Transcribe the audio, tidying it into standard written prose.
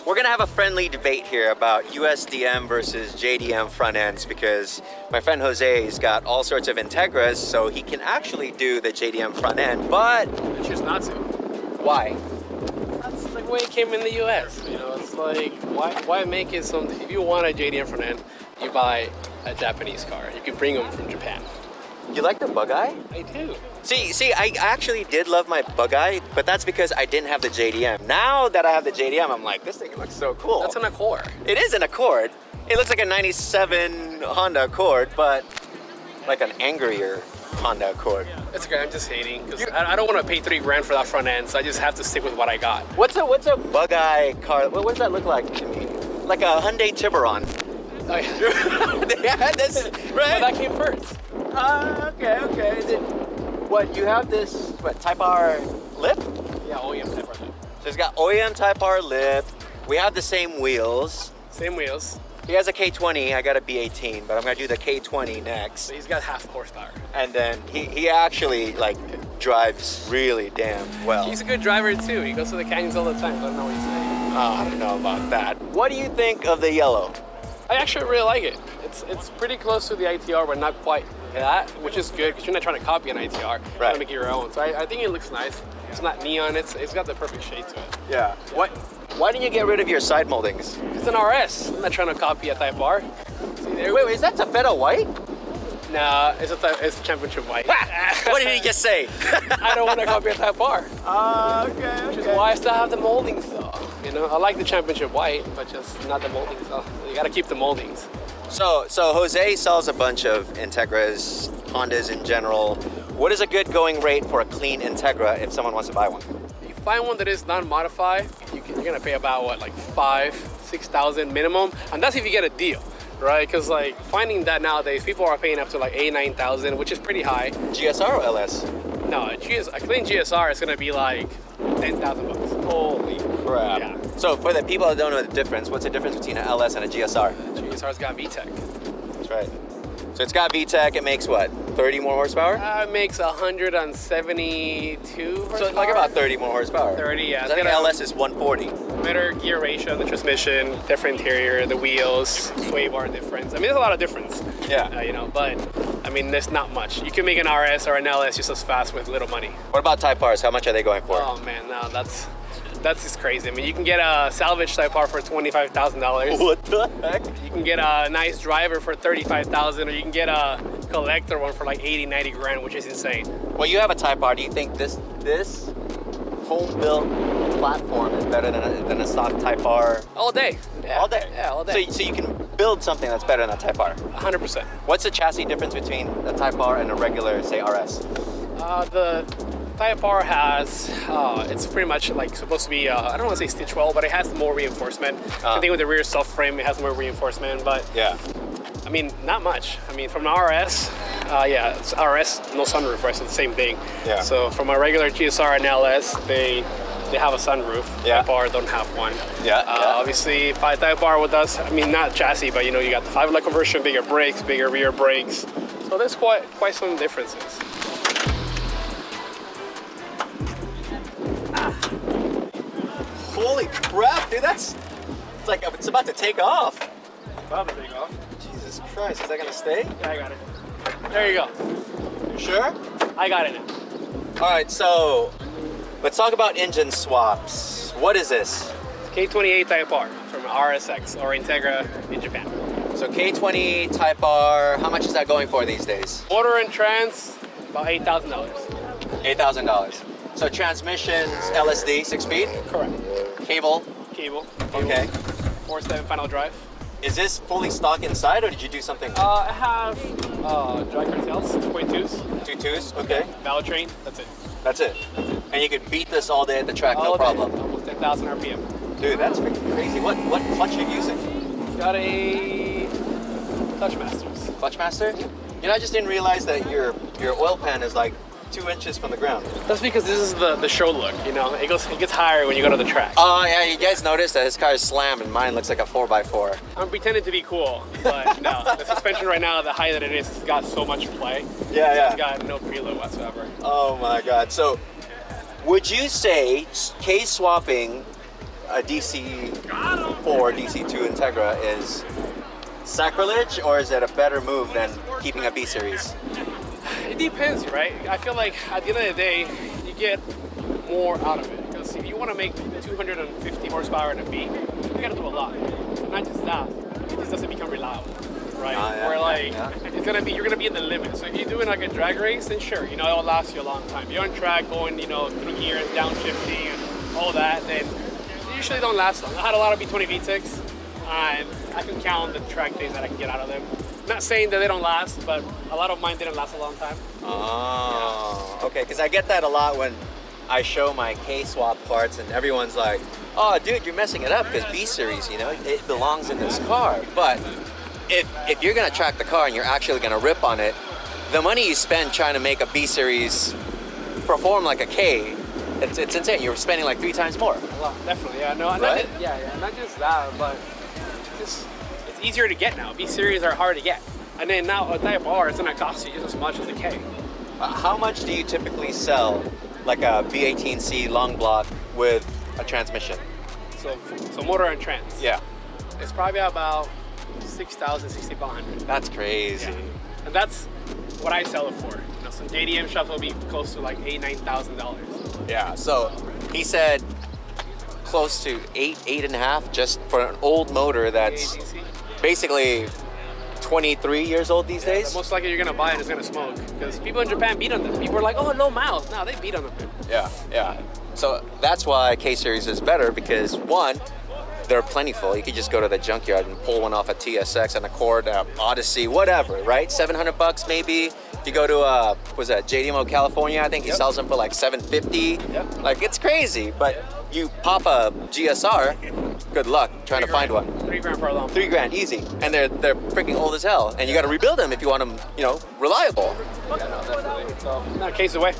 We're gonna have a friendly debate here about USDM versus JDM front ends because my friend Jose's got all sorts of Integras, so he can actually do the JDM front end, but I choose not to. why? That's the way it came in the U.S. You know, it's like why make it something? If you want a JDM front end, you buy a Japanese car. You can bring them from Japan. You like the bug eye? I do. See, I actually did love my bug eye, but that's because I didn't have the JDM. Now that I have the JDM, I'm like, this thing looks so cool. That's an Accord. It is an Accord. It looks like a 97 Honda Accord, but like an angrier Honda Accord. It's okay, I'm just hating because I don't want to pay $3 grand for that front end, so I just have to stick with what I got. What's a bug eye car? What does that look like to me? Like a Hyundai Tiburon. Oh, yeah. They had this, right? Well, that came first. Okay. What, you have this, Type R lip? Yeah, OEM Type R lip. So it's got OEM Type R lip. We have the same wheels. Same wheels. He has a K20, I got a B18, but I'm gonna do the K20 next. So he's got half horsepower. And then he actually like drives really damn well. He's a good driver too. He goes to the canyons all the time. I don't know what he's saying. I don't know about that. What do you think of the yellow? I actually really like it. It's pretty close to the ITR, but not quite that, which is good because you're not trying to copy an ITR. You're trying to make it your own. So I think it looks nice. It's not neon. It's got the perfect shade to it. Yeah. Why didn't you get rid of your side moldings? It's an RS. I'm not trying to copy a Type R. See, Wait, is that Taffeta white? Nah, it's championship white. What did he just say? I don't want to copy a Type R. Okay. Which is why I still have the moldings though. You know, I like the championship white, but just not the moldings. So you gotta keep the moldings. So Jose sells a bunch of Integras, Hondas in general. What is a good going rate for a clean Integra if someone wants to buy one? If you find one that is non-modified, you're gonna pay about what, like $5,000-6,000 minimum, and that's if you get a deal, right? Because like finding that nowadays, people are paying up to like $8,000-9,000, which is pretty high. GSR or LS? No, a clean GSR is gonna be like $10,000. Holy crap! Yeah. So for the people that don't know the difference, what's the difference between an LS and a GSR? GSR's got VTEC. That's right. So it's got VTEC. It makes what? 30 more horsepower? It makes 172 horsepower. So like about 30 more horsepower. 30, yeah. I think LS is 140. Better gear ratio on the transmission, different interior, the wheels, sway bar difference. I mean, there's a lot of difference. Yeah. You know, but I mean, there's not much. You can make an RS or an LS just as fast with little money. What about Type Rs? How much are they going for? Oh man, no, that's just crazy. I mean, you can get a salvage Type R for $25,000. What the heck? You can get a nice driver for $35,000, or you can get a collector one for like 80-90 grand, which is insane. Well, you have a Type R. Do you think this home-built platform is better than a stock Type R? All day. Yeah. All day? Yeah, all day. So you can build something that's better than a Type R? 100%. What's the chassis difference between a Type R and a regular, say, RS? The Type R has, it's pretty much like supposed to be, I don't want to say stitch well, but it has more reinforcement. I think with the rear subframe, it has more reinforcement, but yeah. I mean, not much. I mean, from an RS, it's RS, no sunroof, right? So the same thing. Yeah. So from a regular GSR and LS, they have a sunroof. Yeah. Type R don't have one. Yeah. Obviously, Type R with us, I mean, not chassis, but you know, you got the 5-lug conversion, bigger brakes, bigger rear brakes. So there's quite some differences. Holy crap, dude, it's about to take off. About to take off. Jesus Christ, is that gonna stay? Yeah, I got it. There you go. You sure? I got it now. All right, so let's talk about engine swaps. What is this? K28 Type R from RSX or Integra in Japan. So K20 Type R, how much is that going for these days? Motor and trans, about $8,000. $8,000. So transmissions, LSD, 6-speed? Correct. Cable? Cable. Okay. 4-7 final drive. Is this fully stock inside, or did you do something? I have dry cartels, 2.2s. 2.2s? Okay. Valve train, that's it. That's it. And you could beat this all day at the track, no All day, problem. almost 10,000 RPM. Dude, that's freaking crazy. What clutch are you using? Got a Touchmasters. Clutchmaster? You know, I just didn't realize that your oil pan is like 2 inches from the ground. That's because this is the show look, you know. It gets higher when you go to the track. Oh yeah, you guys noticed that his car is slammed and mine looks like a 4x4. I'm pretending to be cool, but no. The suspension right now, the height that it is, has got so much play. Yeah. It's got no preload whatsoever. Oh my God. So, would you say K-swapping a DC4, DC2 Integra is sacrilege, or is it a better move than keeping a B series? It depends, right? I feel like at the end of the day, you get more out of it. Because if you want to make 250 horsepower in a B, you got to do a lot. Not just that, it just doesn't become reliable, right? Where like you're gonna be in the limit. So if you're doing like a drag race, then sure, it'll last you a long time. You're on track going, through gears, downshifting, and all that, then they usually don't last long. I had a lot of B20 V6, and I can count the track days that I can get out of them. Not saying that they don't last, but a lot of mine didn't last a long time. Oh, okay, because I get that a lot when I show my K-swap parts and everyone's like, oh dude, you're messing it up because B series, it belongs in this car. But if you're gonna track the car and you're actually gonna rip on it, the money you spend trying to make a B series perform like a K, it's insane. You're spending like 3 times more. A lot, definitely, yeah. No, right? Not just that, but it's easier to get now. B series are hard to get. And then now a Type R, it's gonna cost you just as much as a K. How much do you typically sell like a V18C long block with a transmission? So motor and trans. Yeah. It's probably about 6,000, 6,500. That's crazy. Yeah. And that's what I sell it for. Some JDM shops will be close to like $8,000, $9,000. Yeah. So he said close to 8.5 just for an old motor that's basically 23 years old these days. Most likely you're gonna buy it, it's gonna smoke. Because people in Japan beat on them. People are like, oh, low miles. No, they beat on them. Yeah. So that's why K-Series is better, because one, they're plentiful. You could just go to the junkyard and pull one off a TSX, an Accord, Odyssey, whatever, right? $700 maybe. If you go to JDM California, I think he sells them for like $750. Yep. Like, it's crazy. But you pop a GSR, good luck trying to find one. $3,000 for a long. $3,000 easy, and they're freaking old as hell, and you got to rebuild them if you want them, reliable. Yeah, no, definitely. So, not a case away.